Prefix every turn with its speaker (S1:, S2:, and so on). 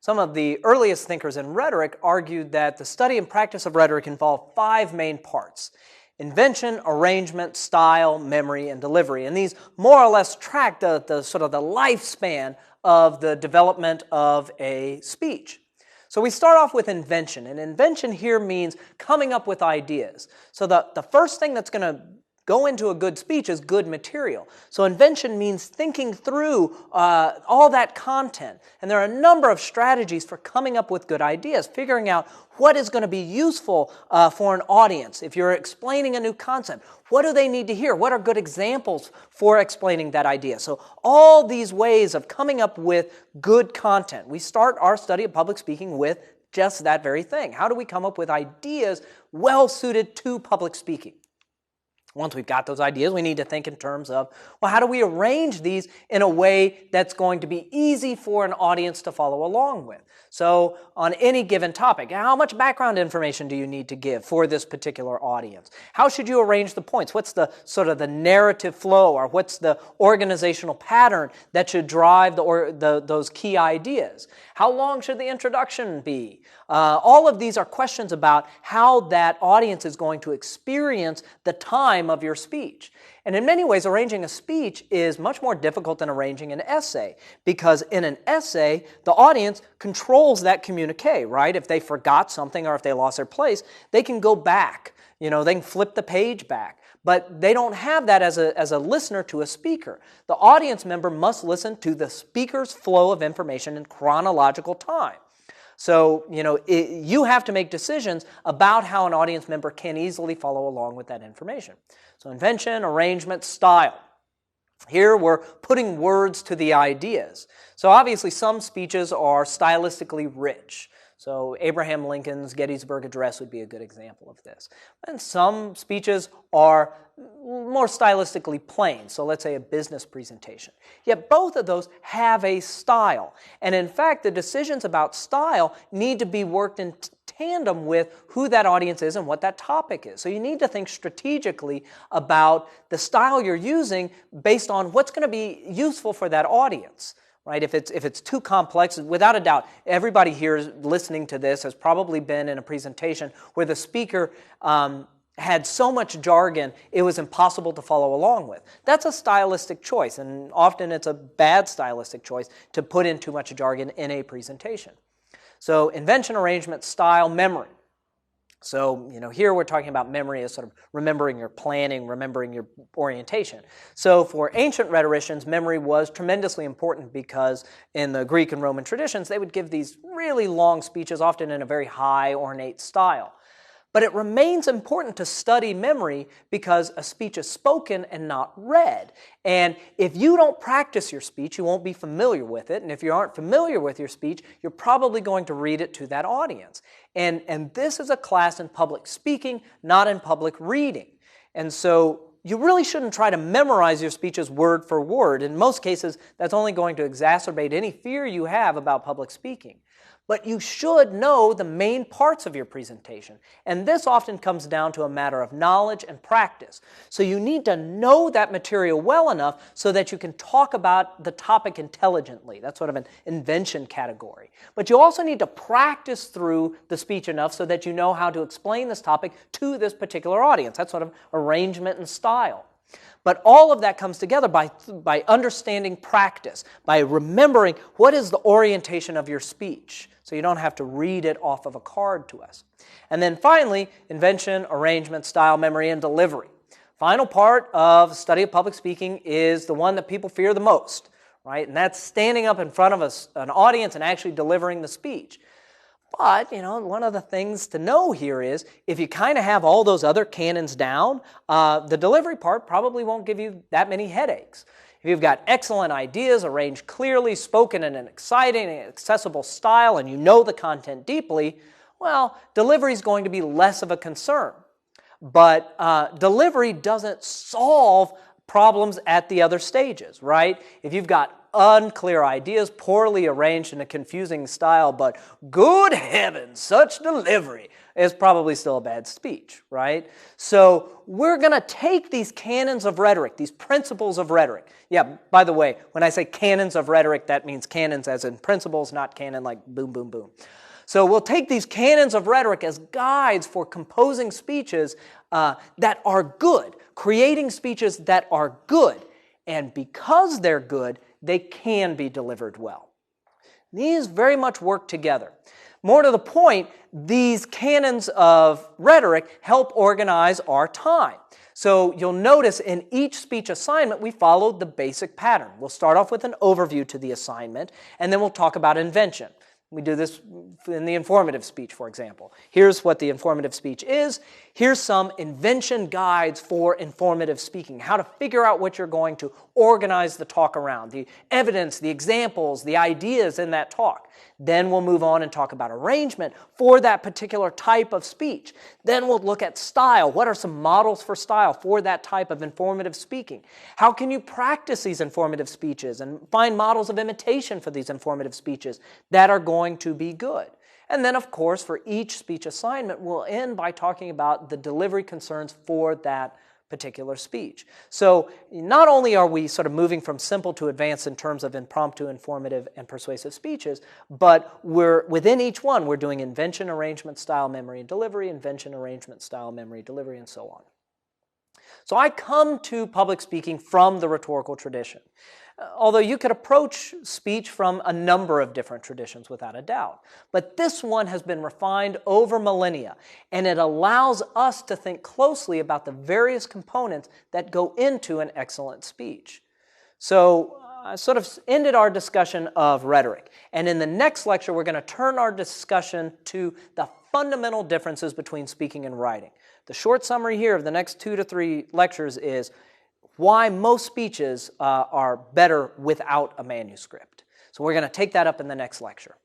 S1: Some of the earliest thinkers in rhetoric argued that the study and practice of rhetoric involved 5 main parts: invention, arrangement, style, memory, and delivery. And these more or less track the sort of the lifespan of the development of a speech. So we start off with invention, and invention here means coming up with ideas. So the first thing that's going to go into a good speech is good material. So invention means thinking through all that content. And there are a number of strategies for coming up with good ideas, figuring out what is going to be useful for an audience. If you're explaining a new concept, what do they need to hear? What are good examples for explaining that idea? So all these ways of coming up with good content. We start our study of public speaking with just that very thing. How do we come up with ideas well suited to public speaking? Once we've got those ideas, we need to think in terms of, well, how do we arrange these in a way that's going to be easy for an audience to follow along with? So on any given topic, how much background information do you need to give for this particular audience? How should you arrange the points? What's the sort of the narrative flow, or what's the organizational pattern that should drive those key ideas? How long should the introduction be? All of these are questions about how that audience is going to experience the time of your speech. And in many ways, arranging a speech is much more difficult than arranging an essay, because in an essay, the audience controls that communique, right? If they forgot something or if they lost their place, they can go back. They can flip the page back. But they don't have that as a listener to a speaker. The audience member must listen to the speaker's flow of information in chronological time. So, you have to make decisions about how an audience member can easily follow along with that information. So invention, arrangement, style. Here we're putting words to the ideas. So obviously some speeches are stylistically rich. So Abraham Lincoln's Gettysburg Address would be a good example of this. And some speeches are more stylistically plain, so let's say a business presentation. Yet both of those have a style. And in fact, the decisions about style need to be worked in tandem with who that audience is and what that topic is. So you need to think strategically about the style you're using based on what's going to be useful for that audience. Right? If it's too complex, without a doubt, everybody here listening to this has probably been in a presentation where the speaker had so much jargon it was impossible to follow along with. That's a stylistic choice, and often it's a bad stylistic choice to put in too much jargon in a presentation. So invention, arrangement, style, memory. So, here we're talking about memory as sort of remembering your planning, remembering your orientation. So for ancient rhetoricians, memory was tremendously important because in the Greek and Roman traditions, they would give these really long speeches, often in a very high, ornate style. But it remains important to study memory because a speech is spoken and not read. And if you don't practice your speech, you won't be familiar with it. And if you aren't familiar with your speech, you're probably going to read it to that audience. And this is a class in public speaking, not in public reading. And so you really shouldn't try to memorize your speeches word for word. In most cases, that's only going to exacerbate any fear you have about public speaking. But you should know the main parts of your presentation. And this often comes down to a matter of knowledge and practice. So you need to know that material well enough so that you can talk about the topic intelligently. That's sort of an invention category. But you also need to practice through the speech enough so that you know how to explain this topic to this particular audience. That's sort of arrangement and style. But all of that comes together by understanding practice, by remembering what is the orientation of your speech, so you don't have to read it off of a card to us. And then finally, invention, arrangement, style, memory, and delivery. Final part of study of public speaking is the one that people fear the most, right? And that's standing up in front of an audience and actually delivering the speech. But, one of the things to know here is if you kind of have all those other canons down, the delivery part probably won't give you that many headaches. If you've got excellent ideas arranged clearly, spoken in an exciting and accessible style, and you know the content deeply, well, delivery is going to be less of a concern. But delivery doesn't solve problems at the other stages, right? If you've got unclear ideas, poorly arranged in a confusing style, but good heavens, such delivery is probably still a bad speech, right? So we're going to take these canons of rhetoric, these principles of rhetoric. Yeah, by the way, when I say canons of rhetoric, that means canons as in principles, not canon like boom, boom, boom. So we'll take these canons of rhetoric as guides for composing speeches that are good, creating speeches that are good. And because they're good, they can be delivered well. These very much work together. More to the point, these canons of rhetoric help organize our time. So you'll notice in each speech assignment, we followed the basic pattern. We'll start off with an overview to the assignment, and then we'll talk about invention. We do this in the informative speech, for example. Here's what the informative speech is. Here's some invention guides for informative speaking, how to figure out what you're going to organize the talk around, the evidence, the examples, the ideas in that talk. Then we'll move on and talk about arrangement for that particular type of speech. Then we'll look at style. What are some models for style for that type of informative speaking? How can you practice these informative speeches and find models of imitation for these informative speeches that are going to be good? And then, of course, for each speech assignment, we'll end by talking about the delivery concerns for that particular speech. So not only are we sort of moving from simple to advanced in terms of impromptu, informative, and persuasive speeches, but we're within each one, we're doing invention, arrangement, style, memory, and delivery, invention, arrangement, style, memory, delivery, and so on. So I come to public speaking from the rhetorical tradition. Although you could approach speech from a number of different traditions without a doubt. But this one has been refined over millennia, and it allows us to think closely about the various components that go into an excellent speech. So I sort of ended our discussion of rhetoric, and in the next lecture we're going to turn our discussion to the fundamental differences between speaking and writing. The short summary here of the next 2 to 3 lectures is why most speeches are better without a manuscript. So we're going to take that up in the next lecture.